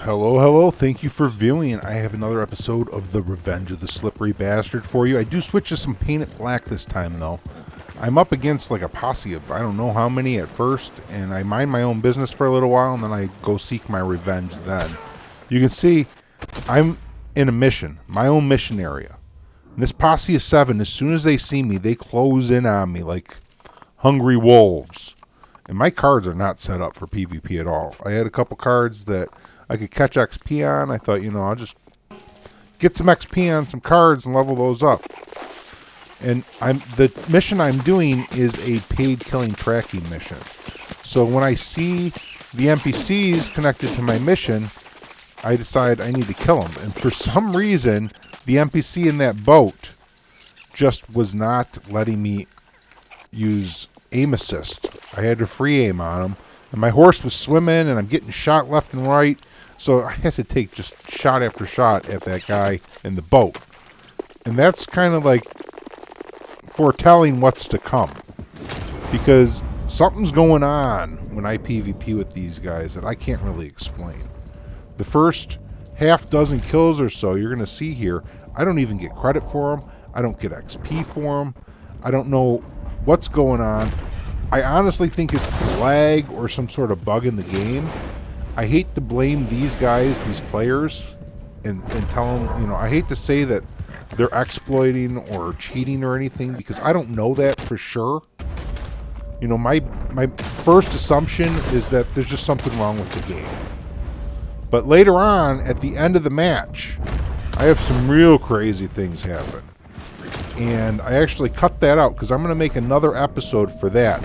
Hello, hello. Thank you for viewing. I have another episode of The Revenge of the Slippery Bastard for you. I do switch to some painted black this time, though. I'm up against like a posse of I don't know how many at first, and I mind my own business for a little while, and then I go seek my revenge then. You can see I'm in a mission, my own mission area. And this posse of 7, as soon as they see me, they close in on me like hungry wolves. And my cards are not set up for PvP at all. I had a couple cards that I could catch XP on. I thought, I'll just get some XP on some cards and level those up. And the mission I'm doing is a paid killing tracking mission. So when I see the NPCs connected to my mission, I decide I need to kill them. And for some reason, the NPC in that boat just was not letting me use aim assist. I had to free aim on him. And my horse was swimming, and I'm getting shot left and right. So I had to take just shot after shot at that guy in the boat. And that's kind of like foretelling what's to come. Because something's going on when I PvP with these guys that I can't really explain. The first half dozen kills or so you're going to see here, I don't even get credit for them. I don't get XP for them. I don't know what's going on. I honestly think it's the lag or some sort of bug in the game. I hate to blame these guys, these players, and tell them, I hate to say that they're exploiting or cheating or anything, because I don't know that for sure. My first assumption is that there's just something wrong with the game. But later on, at the end of the match, I have some real crazy things happen. And I actually cut that out because I'm going to make another episode for that.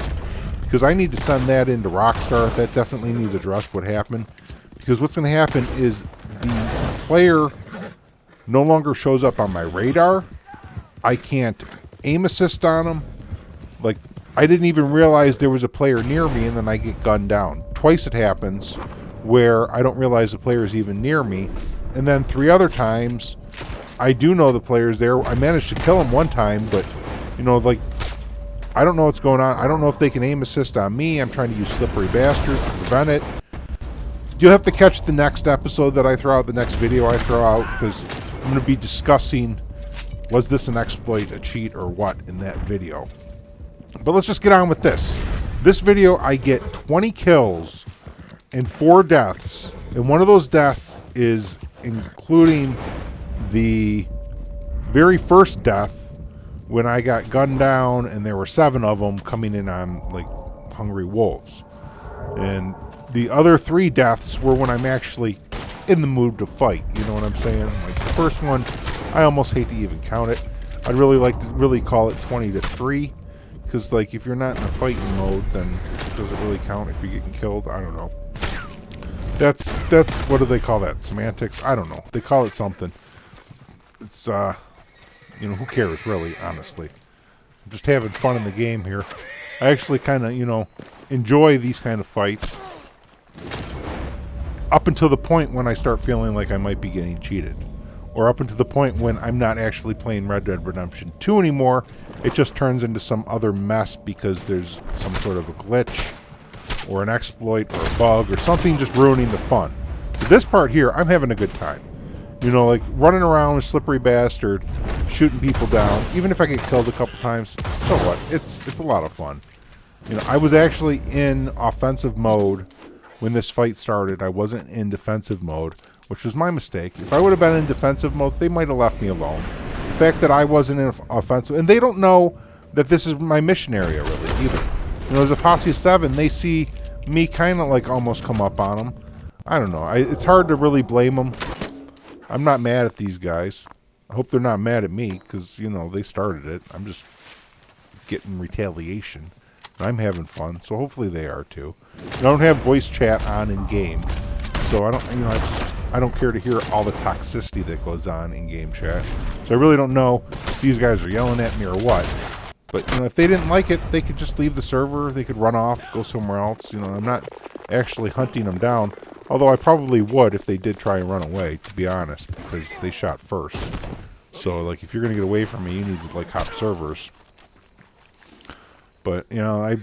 Because I need to send that into Rockstar. That definitely needs addressed, what happened. Because what's going to happen is the player no longer shows up on my radar. I can't aim assist on him. Like, I didn't even realize there was a player near me, and then I get gunned down. Twice it happens where I don't realize the player is even near me. And then 3 other times, I do know the player's there. I managed to kill him one time, but, I don't know what's going on. I don't know if they can aim assist on me. I'm trying to use Slippery Bastard to prevent it. You'll have to catch the next episode that I throw out, the next video I throw out, because I'm going to be discussing, was this an exploit, a cheat, or what in that video. But let's just get on with this. This video, I get 20 kills and 4 deaths. And one of those deaths is including the very first death when I got gunned down and there were 7 of them coming in on like hungry wolves. And the other 3 deaths were when I'm actually in the mood to fight. You know what I'm saying? Like the first one, I almost hate to even count it. I'd really like to really call it 20-3. Because like if you're not in a fighting mode, then does it really count if you're getting killed? I don't know. That's what do they call that? Semantics? I don't know. They call it something. It's who cares really, honestly. I'm just having fun in the game here. I actually kind of, enjoy these kind of fights. Up until the point when I start feeling like I might be getting cheated. Or up until the point when I'm not actually playing Red Dead Redemption 2 anymore. It just turns into some other mess because there's some sort of a glitch or an exploit or a bug or something just ruining the fun. But this part here, I'm having a good time. Like running around with Slippery Bastard, shooting people down. Even if I get killed a couple times, so what? It's a lot of fun. I was actually in offensive mode when this fight started. I wasn't in defensive mode, which was my mistake. If I would have been in defensive mode, they might have left me alone. The fact that I wasn't in offensive, and they don't know that this is my mission area really either. There's a posse of 7. They see me kind of like almost come up on them. I don't know. It's hard to really blame them. I'm not mad at these guys. I hope they're not mad at me because, they started it. I'm just getting retaliation. And I'm having fun, so hopefully they are too. I don't have voice chat on in game, so I don't, I don't care to hear all the toxicity that goes on in game chat. So I really don't know if these guys are yelling at me or what. But, if they didn't like it, they could just leave the server. They could run off, go somewhere else. I'm not actually hunting them down. Although I probably would if they did try and run away, to be honest, because they shot first. So, like, if you're going to get away from me, you need to, like, hop servers. But, I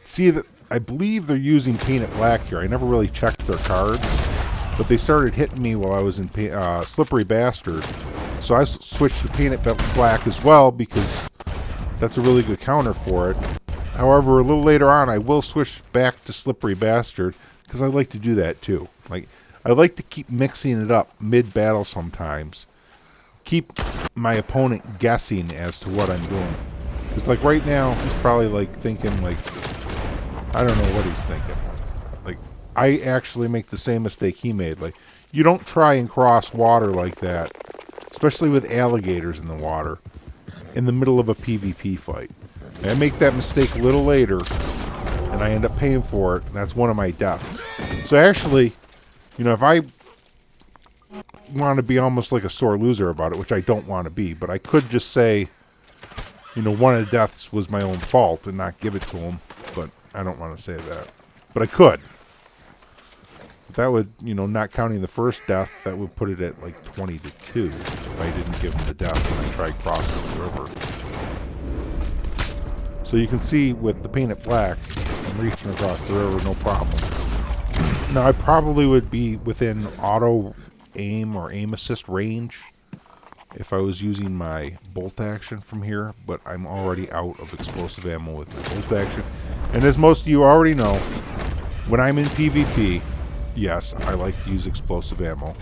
see that, I believe they're using painted black here. I never really checked their cards. but they started hitting me while I was in Slippery Bastard. So I switched to Paint It Black as well because that's a really good counter for it. However, a little later on, I will switch back to Slippery Bastard because I like to do that too. Like, I like to keep mixing it up mid-battle sometimes. Keep my opponent guessing as to what I'm doing. Because like right now, he's probably like thinking like, I don't know what he's thinking. Like, I actually make the same mistake he made. Like, you don't try and cross water like that, especially with alligators in the water, in the middle of a PvP fight. And I make that mistake a little later, and I end up paying for it, and that's one of my deaths. So actually, you know, if I want to be almost like a sore loser about it, which I don't want to be, but I could just say, you know, one of the deaths was my own fault and not give it to him, but I don't want to say that. But I could. That would, you know, not counting the first death, that would put it at like 20-2 if I didn't give him the death and I tried crossing the river. So you can see with the Paint It Black, I'm reaching across the river, no problem. Now I probably would be within auto aim or aim assist range if I was using my bolt action from here, but I'm already out of explosive ammo with my bolt action. And as most of you already know, when I'm in PvP, yes, I like to use explosive ammo.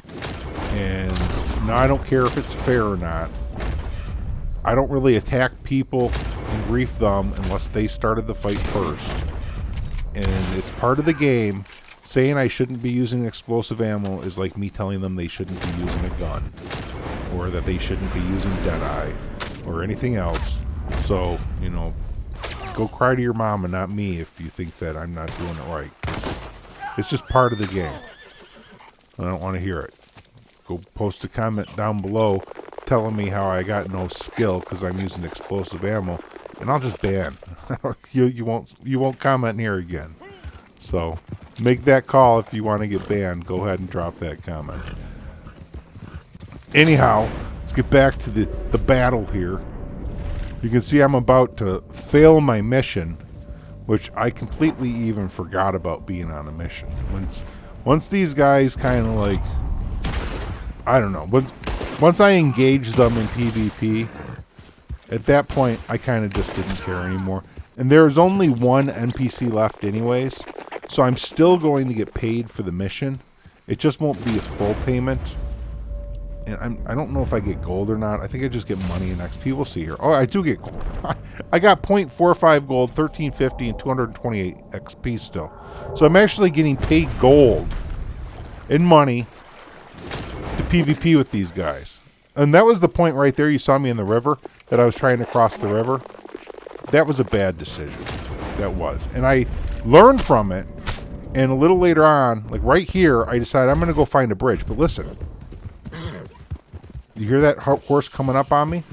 And now I don't care if it's fair or not. I don't really attack people and grief them unless they started the fight first. And it's part of the game. Saying I shouldn't be using explosive ammo is like me telling them they shouldn't be using a gun, or that they shouldn't be using Deadeye, or anything else. So, you know, go cry to your mom and not me if you think that I'm not doing it right. It's just part of the game. I don't want to hear it. Go post a comment down below telling me how I got no skill because I'm using explosive ammo, and I'll just ban. you won't comment here again. So make that call if you want to get banned. Go ahead and drop that comment. Anyhow, let's get back to the battle here. You can see I'm about to fail my mission, which I completely even forgot about being on a mission. Once these guys kind of like, I don't know, once I engaged them in PvP, at that point I kind of just didn't care anymore. And there's only one NPC left anyways, so I'm still going to get paid for the mission. It just won't be a full payment. And I don't know if I get gold or not. I think I just get money and XP. We'll see here. Oh, I do get gold. I got 0.45 gold, 1350, and 228 XP still. So I'm actually getting paid gold in money to PvP with these guys. And that was the point right there. You saw me in the river, that I was trying to cross the river. That was a bad decision. That was. And I learned from it. And a little later on, like right here, I decided I'm going to go find a bridge. But listen. You hear that horse coming up on me?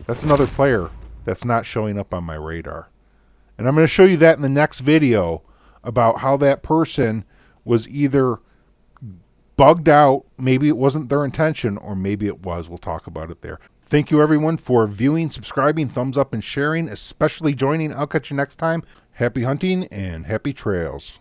That's another player that's not showing up on my radar. And I'm going to show you that in the next video about how that person was either bugged out, maybe it wasn't their intention, or maybe it was. We'll talk about it there. Thank you everyone for viewing, subscribing, thumbs up, and sharing, especially joining. I'll catch you next time. Happy hunting and happy trails.